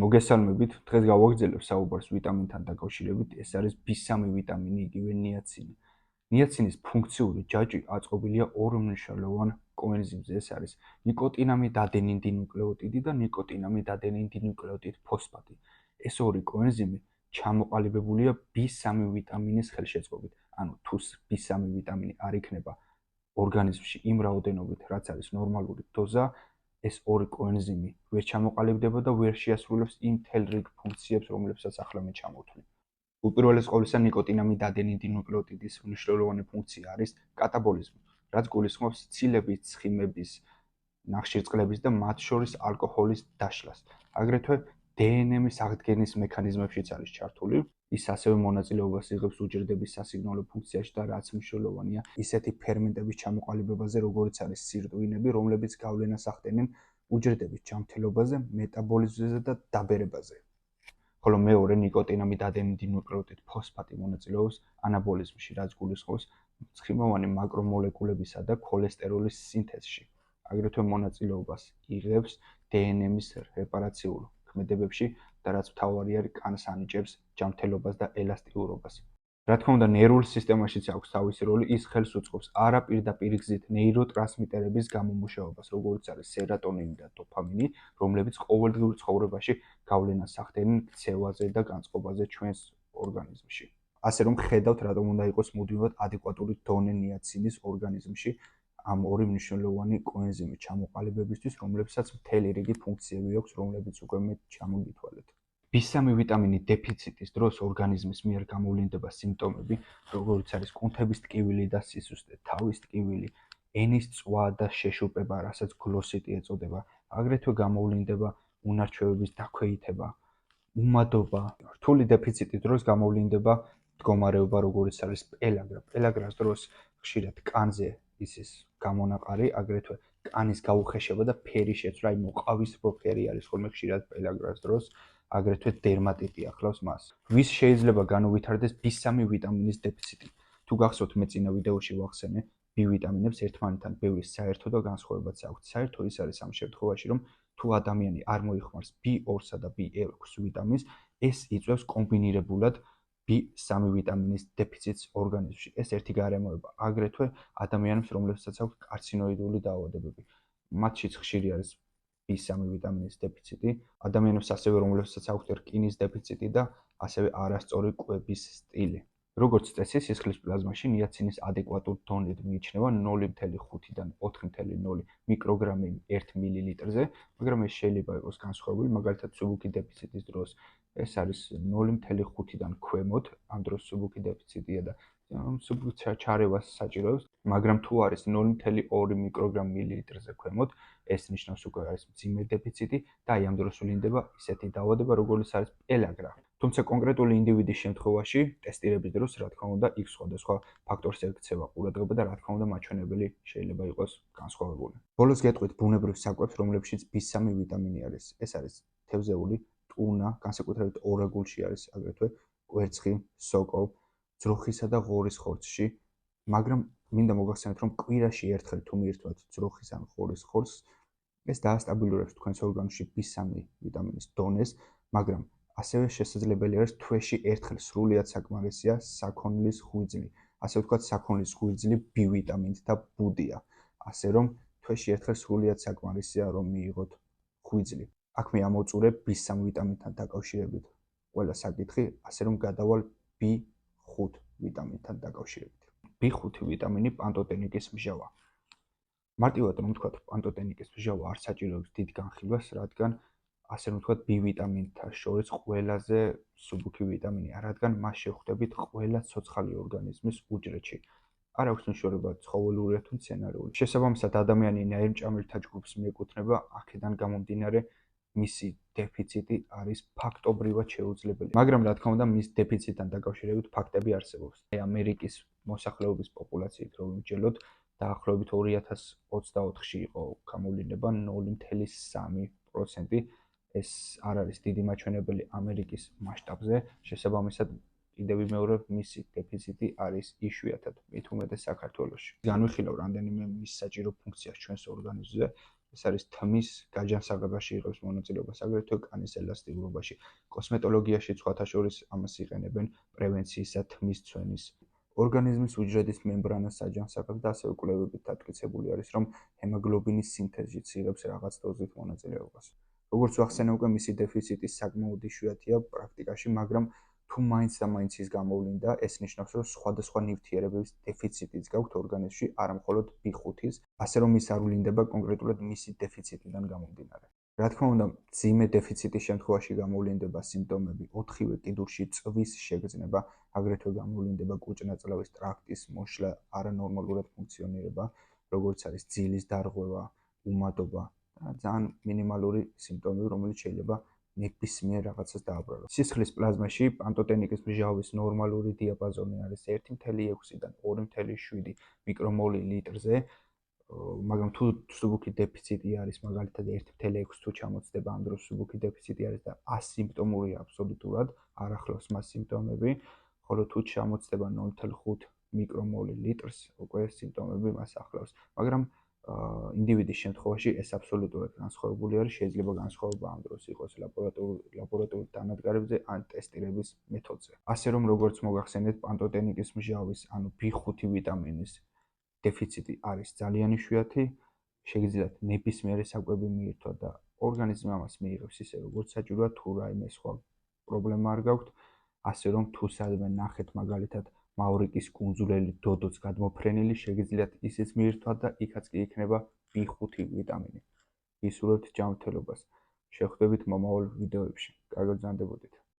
მოგესალმებით, დღეს გავაგრძელებ საუბარს ვიტამინთან დაკავშირებით, ეს არის B3 ვიტამინი, იგივე ნიაცინი. ნიაცინის ფუნქციური ჯაჭვი აწყობილია ორ მნიშვნელოვან კოენზიმზე, ეს არის ნიკოტინამიდ ადენინ დინუკლეოტიდი და ნიკოტინამიდ ადენინ დინუკლეოტიდ ფოსფატი. ეს ორი კოენზიმი ჩამოყალიბებულია B3 ვიტამინის ხელშეწყობით. ანუ თუ B3 ვიტამინი არ იქნება ორგანიზმში იმ რაოდენობით, რაც არის ნორმალური დოზა, ეს ორი კოენზიმი ვერ ჩამოყალიბდება და ვერ შეასრულებს იმ მთელ რიგ ფუნქციებს, რომლებსაც ახლა მე ჩამოვთვლი. უპირველეს ყოვლისა, ნიკოტინამიდ ადენინ დინუკლეოტიდის მნიშვნელოვანი ფუნქცია არის კატაბოლიზმი, რაც გულისხმობს ცილების, ცხიმების, ნახშირწყლების და მათ შორის ალკოჰოლის დაშლას. აგრეთვე დნმ-ის აღდგენის მექანიზმებშიც არის ჩართული. ის ასევე მონაწილეობას იღებს უჯრედების სასიგნალო ფუნქციაში და რაც მნიშვნელოვანია, ისეთი ფერმენტების ჩამოყალიბებაზე, როგორიც არის სირტუინები, რომლებიც გავლენას ახდენენ უჯრედების ჯანმრთელობაზე, მეტაბოლიზმზე და დაბერებაზე. ხოლო მეორე ნიკოტინამიდ ადენინ დინუკლეოტიდ ფოსფატი მონაწილეობს ანაბოლიზმში, რაც გულისხმობს ცხიმოვანი მაკრომოლეკულებისა და ქოლესტეროლის სინთეზში. აგრეთვე მონაწილეობას იღებს დნმ-ის რეპარაციულ ქმედებებში და რაც მთავარი არის, კანს ანიჭებს ჯანმრთელობას და ელასტიურობას. რა თქმა უნდა, ნერვულ სისტემაშიც აქვს თავისი როლი, ის ხელს უწყობს არაპირდაპირ გზით ნეიროტრანსმიტერების გამომუშავებას, როგორც არის სერატონინი და დოფამინი, რომლებიც ყოველდღიურ ცხოვრებაში გავლენას ახდენენ ქცევაზე და განწყობაზე ჩვენს ორგანიზმში. ასე რომ ხედავთ, რატომ უნდა იყოს მუდმივად ადეკვატური დონე ნიაცინის ორგანიზმში ამ ორი მნიშვნელოვანი კოენზიმის ჩამოყალიბებისთვის, რომლებსაც მთელი რიგი ფუნქციები აქვს, რომლებიც უკვე მე ჩამოგითვალეთ. B3 ვიტამინის დეფიციტის დროს ორგანიზმის მიერ გამოვლინდება სიმპტომები, როგორიც არის კუნთების ტკივილი და სისუსტე, თავის ტკივილი, ენის წვა და შეშუპება, რასაც გლოსიტი ეწოდება. აგრეთვე გამოვლინდება უნარჩვევების დაქვეითება, უმადობა. რთული დეფიციტის დროს გამოვლინდება მდგომარეობა, როგორიც არის პელაგრა. პელაგრას დროს ხშირად კანზე იცის გამონაყარი, აგრეთვე კანის გაუხეშება და ფერის შეცვლა, აი მოყავისფრო ფერი არის ხოლმე ხშირად პელაგრას დროს. აგრეთვე დერმატიტი ახლავს მას. ვის შეიძლება განუვითარდეს B3 ვიტამინის დეფიციტი? თუ გახსოვთ, მე წინა ვიდეოში ვახსენე B ვიტამინებს ერთმანეთთან ბევრი საერთო და განსხვავებაც აქვთ. საერთო ის არის ამ შემთხვევაში, რომ თუ ადამიანი არ მოიხმარს B2-სა და B6 ვიტამინს, ეს იწვევს კომბინირებულად B3 ვიტამინის დეფიციტს ორგანიზმში. ეს ერთი გარემოება. აგრეთვე ადამიანებს, რომლებსაც აქვს კარცინოიდული დაავადებები, მათშიც ხშირი არის B3 ვიტამინის დეფიციტი, ადამიანებს ასევე, რომლებსაც აქვთ რკინის დეფიციტი და ასევე არასწორი კვების სტილი. როგორც წესი, სისხლის პლაზმაში ნიაცინის ადეკვატურ დონედ მიიჩნევა 0,5-დან 4,0 მიკროგრამი 1 მილ-ზე, მაგრამ ეს შეიძლება იყოს განსხვავებული, მაგალითად, სუბუქი დეფიციტის დროს ეს არის 0,5-დან ქვემოთ, ამ დროს სუბუქი დეფიციტია და სუბუქი ჩარევას საჭიროებს, მაგრამ თუ არის 0,2 მიკროგრამ მილ-ზე ქვემოთ, ეს ნიშნავს უკვე არის მძიმე დეფიციტი და აი ამ დროს ვლინდება ისეთი დაავადება, როგორც არის პელაგრა. თუმცა კონკრეტული ინდივიდის შემთხვევაში ტესტირების დროს, რა თქმა უნდა, იქ სხვადასხვა ფაქტორს ექცევა ყურადღება და რა თქმა უნდა, მაჩვენებელი შეიძლება იყოს განსხვავებული. ბოლოს გეტყვით ბუნებრივ საკვებს, რომლებშიც B3 ვიტამინი არის. ეს არის თევზეული, ტუნა, განსაკუთრებით ორაგულში არის აგრეთვე კვერცხი, სოკო, ძროხისა და ღორის ხორცში, მაგრამ მინდა მოგახსენოთ, რომ კვირაში ერთხელ თუ მიირთმევთ ძროხის ან ღორის ხორცს, ეს დაასტაბილურებს თქვენს ორგანიზმში B3 ვიტამინის დონეს, მაგრამ ასევე შესაძლებელი არის თვეში ერთხელ სრულიად საკმარისია საქონლის ღვიძლი. ასე ვთქვათ, საქონლის ღვიძლი B ვიტამინით და ბუდია. ასე რომ თვეში ერთხელ სრულიად საკმარისია, რომ მიიღოთ ღვიძლი. აქ მე ამოვწურებ B3 ვიტამინთან დაკავშირებით ყველა საკითხი, ასე რომ გადავალ B5 ვიტამინთან დაკავშირებით. B5 ვიტამინი პანტოტენიკის მჟავა. მარტივად რომ ვთქვათ, პანტოტენიკის მჟავა არ საჭიროებს დიდ განხილვას, რადგან ასე რომ ვთქვათ, B ვიტამინთან შორის ყველაზე სუბუქი ვიტამინია, რადგან მას შევხვდებით ყველა ცოცხალი ორგანიზმის უჯრედში. არ აქვს მნიშვნელობა ცხოველურია თუ მცენარეული. შესაბამისად, ადამიანი ნაირმჭამელთა ჯგუფს მიეკუთვნება, აქედან გამომდინარე, მისი დეფიციტი არის ფაქტობრივად შეუძლებელი. მაგრამ რა თქმა უნდა, მის დეფიციტთან დაკავშირებით ფაქტები არსებობს. ამერიკის მოსახლეობის პოპულაციით რომ ვიმსჯელოთ, დაახლოებით 2024-ში იყო გამოვლინება 0,3%. ეს არ არის დიდი მაჩვენებელი ამერიკის მასშტაბზე, შესაბამისად, კიდევ ვიმეორებ, მისი დეფიციტი არის იშვიათად, მით უმეტეს საქართველოში. განვიხილავ რამდენიმე მის საჭირო ფუნქციას ჩვენს ორგანიზმზე, ეს არის თმის გაჯანსაღებაში იღებს მონაწილეობას, აგრეთვე კანის ელასტიურობაში. კოსმეტოლოგიაში სხვათა შორის ამას იყენებენ პრევენციისა თმის ცვენის. ორგანიზმის უჯრედის მემბრანას აჯანსაღებს და ასევე კვლევებით დატკიცებული არის, რომ ჰემოგლობინის სინთეზშიც იღებს რაღაც დოზით მონაწილეობას. როგორც ვახსენე უკვე, მისი დეფიციტი საკმაოდ იშვიათია პრაქტიკაში, მაგრამ თუ მაინც და მაინც ის გამოვლინდა, ეს ნიშნავს, რომ სხვადასხვა ნივთიერებების დეფიციტიც გაქვთ ორგანიზმში, არა მხოლოდ B5-ის, ასე რომ ის არ ვლინდება კონკრეტულად მისი დეფიციტიდან გამომდინარე. რა თქმა უნდა, მძიმე დეფიციტის შემთხვევაში გამოვლინდება სიმპტომები: 4-ვე კიდურში წვის შეგრძნება, აგრეთვე გამოვლინდება კუჭ-ნაწლავის ტრაქტის მოშლა, არანორმალურად ფუნქციონირება, როგორც არის ძილის დარღვევა, უმატობა და ძალიან მინიმალური სიმპტომები, რომელიც შეიძლება ნებისმიერ რაღაცას დააბრალოს. სისხლის პლაზმაში პანტოტენიკის მჟავის ნორმალური დიაპაზონი არის 1,6-დან 2,7 მიკრომოლილიტრზე, მაგრამ თუ მსუბუქი დეფიციტი არის, მაგალითად 1,6 თუ ჩამოცდება ამ დროს მსუბუქი დეფიციტი არის და ასიმპტომურია აბსოლუტურად, არ ახლავს მას სიმპტომები, ხოლო თუ ჩამოცდება 0,5 მიკრომოლი litrს, უკვე სიმპტომები მას ახლავს. მაგრამ ინდივიდის შემთხვევაში ეს აბსოლუტურად განსხვავებული არის, შეიძლება განსხვავება ამ დროს იყოს ლაბორატორიულ დანადგარებზე ან ტესტირების მეთოდზე. ასე რომ, როგორც მოგახსენეთ, პანტოტენიკის მჟავის, ანუ B5 ვიტამინის დეფიციტი არის ძალიან იშვიათი, შეგიძლიათ ნებისმიერი საკვები მიირთვა და ორგანიზმი ამას მიიღებს ისე, როგორც საჭიროა, თუ რაიმე სხვა პრობლემა არ გაქვთ, ასე რომ თუ სადმე ნახეთ მაგალითად მავრიკის კუნძულელი დოდოც გადმოფრენილი, შეგიძლიათ ისიც მიირთვათ და იქაც კი იქნება B5 ვიტამინი. გისურვებთ ჯანმრთელობას. შევხვდებით მომავალ ვიდეოებში. კარგად გრძანდებოდეთ.